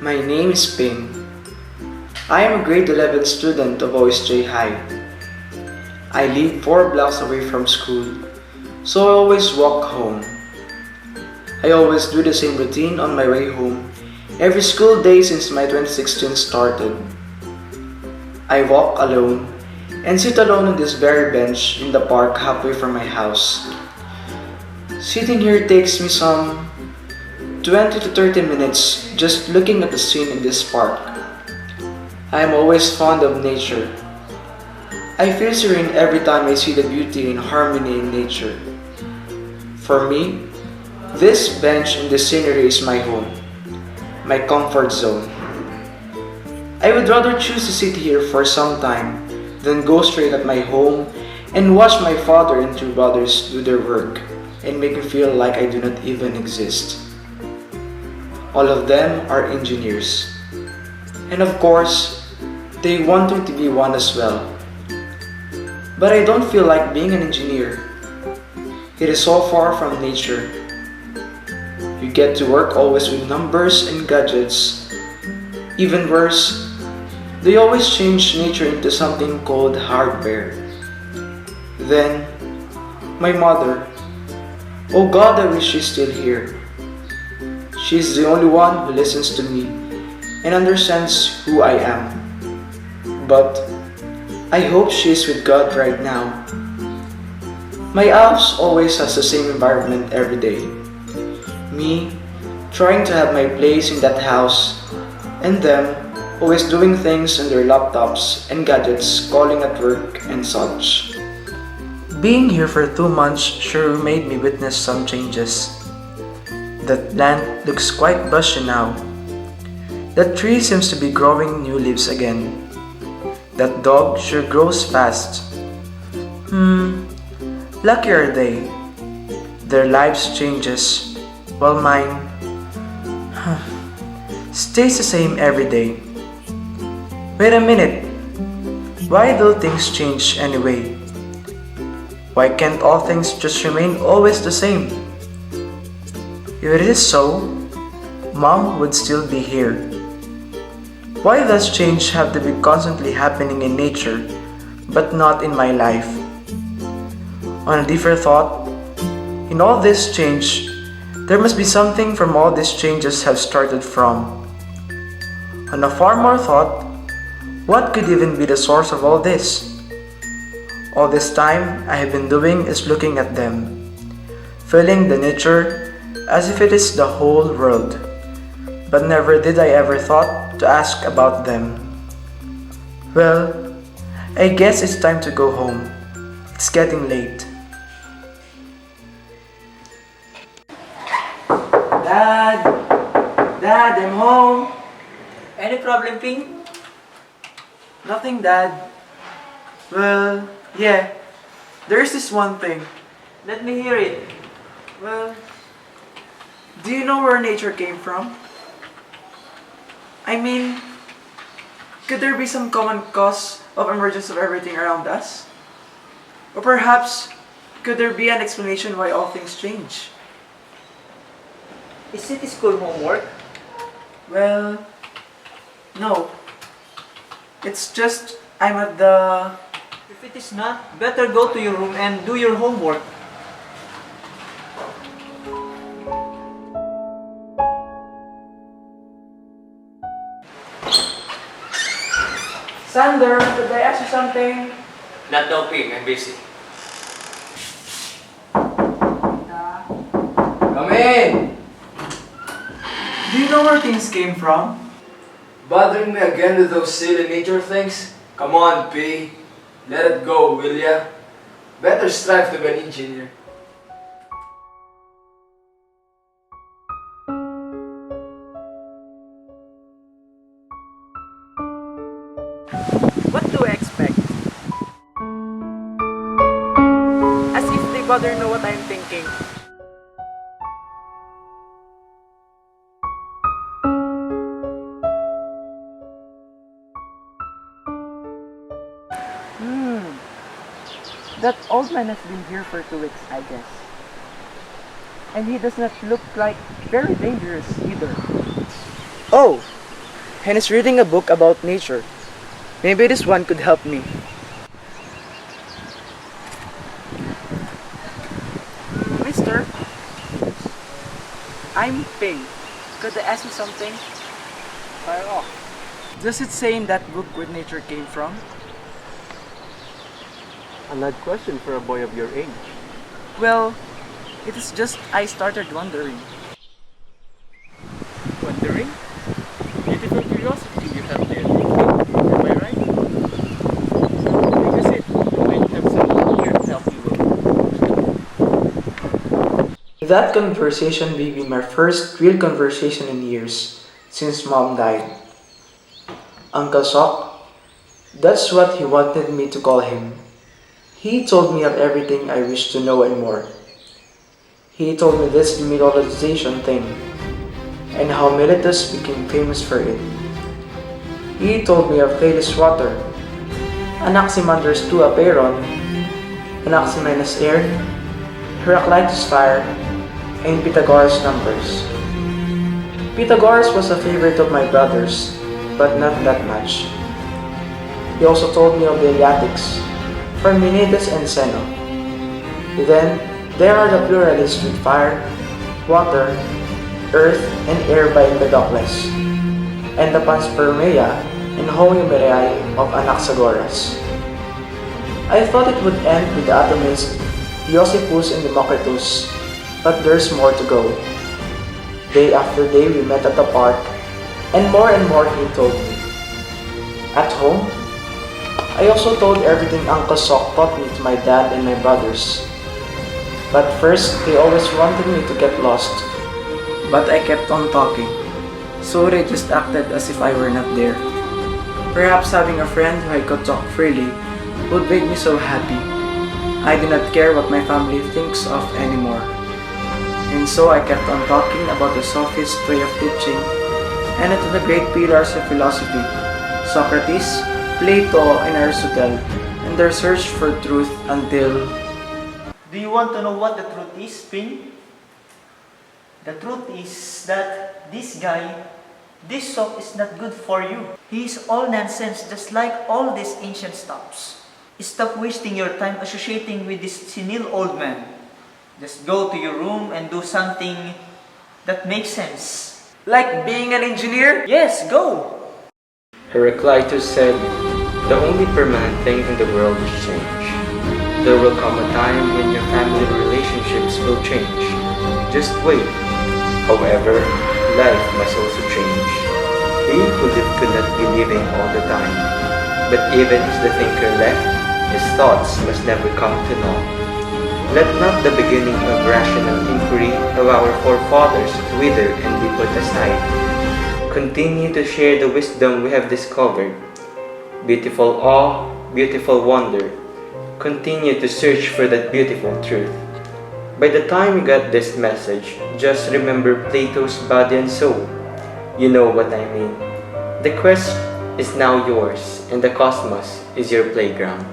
My name is Ping. I am a grade 11 student of OSJ High. I live 4 blocks away from school, so I always walk home. I always do the same routine on my way home every school day since my 2016 started. I walk alone and sit alone on this very bench in the park halfway from my house. Sitting here takes me some 20 to 30 minutes just looking at the scene in this park. I am always fond of nature. I feel serene every time I see the beauty and harmony in nature. For me, this bench and this scenery is my home, my comfort zone. I would rather choose to sit here for some time than go straight at my home and watch my father and 2 brothers do their work and make me feel like I do not even exist. All of them are engineers. And of course, they want me to be one as well. But I don't feel like being an engineer. It is so far from nature. You get to work always with numbers and gadgets. Even worse, they always change nature into something called hardware. Then, my mother. Oh God, I wish she's still here. She's the only one who listens to me and understands who I am. But I hope she's with God right now. My house always has the same environment every day. Me trying to have my place in that house, and them always doing things on their laptops and gadgets, calling at work and such. Being here for 2 months sure made me witness some changes. That plant looks quite bushy now. That tree seems to be growing new leaves again. That dog sure grows fast. Lucky are they. Their lives changes, while mine stays the same every day. Wait a minute. Why do things change anyway? Why can't all things just remain always the same? If it is so, Mom would still be here. Why does change have to be constantly happening in nature, but not in my life? On a deeper thought, in all this change, there must be something from all these changes have started from. On a far more thought, what could even be the source of all this? All this time I have been doing is looking at them, feeling the nature as if it is the whole world, but never did I ever thought to ask about them. Well, I guess it's time to go home. It's getting late. Dad! Dad, I'm home! Any problem, Ping? Nothing, Dad. Well, yeah, there's this one thing. Let me hear it. Well, do you know where nature came from? I mean, could there be some common cause of emergence of everything around us? Or perhaps, could there be an explanation why all things change? Is it school homework? Well, no. It's just, I'm at the... If it is not, better go to your room and do your homework. Sander, could I ask you something? Not now, Ping. I'm busy. Come in! Do you know where things came from? Bothering me again with those silly nature things? Come on, P. Let it go, will ya? Better strive to be an engineer. What do I expect? As if they bother know what I'm thinking. That old man has been here for 2 weeks, I guess. And he does not look like very dangerous either. Oh, and is reading a book about nature. Maybe this one could help me. Mister, I'm Ping. Could I ask you something? Fire off. Does it say in that book where nature came from? An odd question for a boy of your age. Well, it is just I started wondering. Wondering? Beautiful curiosity you have there. Am I right? Take a seat. You might have some clear to help you with. That conversation may be my first real conversation in years since Mom died. Uncle Sok, that's what he wanted me to call him. He told me of everything I wish to know and more. He told me this demilitarization thing and how Miletus became famous for it. He told me of Thales water, Anaximanders II Aperon, Anaximenes air, Heraclitus fire, and Pythagoras numbers. Pythagoras was a favorite of my brothers, but not that much. He also told me of the Eleatics, Parmenides and Zeno. Then, there are the pluralists with fire, water, earth, and air by Empedocles, and the Panspermia and Homoemerai of Anaxagoras. I thought it would end with the atomists Leucippus and Democritus, but there's more to go. Day after day we met at the park, and more he told me. At home, I also told everything Uncle Sok taught me to my dad and my brothers. But first, they always wanted me to get lost. But I kept on talking, so they just acted as if I were not there. Perhaps having a friend who I could talk freely would make me so happy. I do not care what my family thinks of anymore. And so I kept on talking about the sophist way of teaching and into the great pillars of philosophy, Socrates, Plato, and Aristotle, and their search for truth until... Do you want to know what the truth is, Ping? The truth is that this guy, this Sok is not good for you. He is all nonsense, just like all these ancient stuffs. Stop wasting your time associating with this senile old man. Just go to your room and do something that makes sense. Like being an engineer? Yes, go! Heraclitus said, "The only permanent thing in the world is change. There will come a time when your family relationships will change. Just wait. However, life must also change. He who lived could not be living all the time. But even as the thinker left, his thoughts must never come to naught. Let not the beginning of rational inquiry of our forefathers wither and be put aside. Continue to share the wisdom we have discovered. Beautiful awe, beautiful wonder. Continue to search for that beautiful truth. By the time you got this message, just remember Plato's body and soul. You know what I mean. The quest is now yours, and the cosmos is your playground."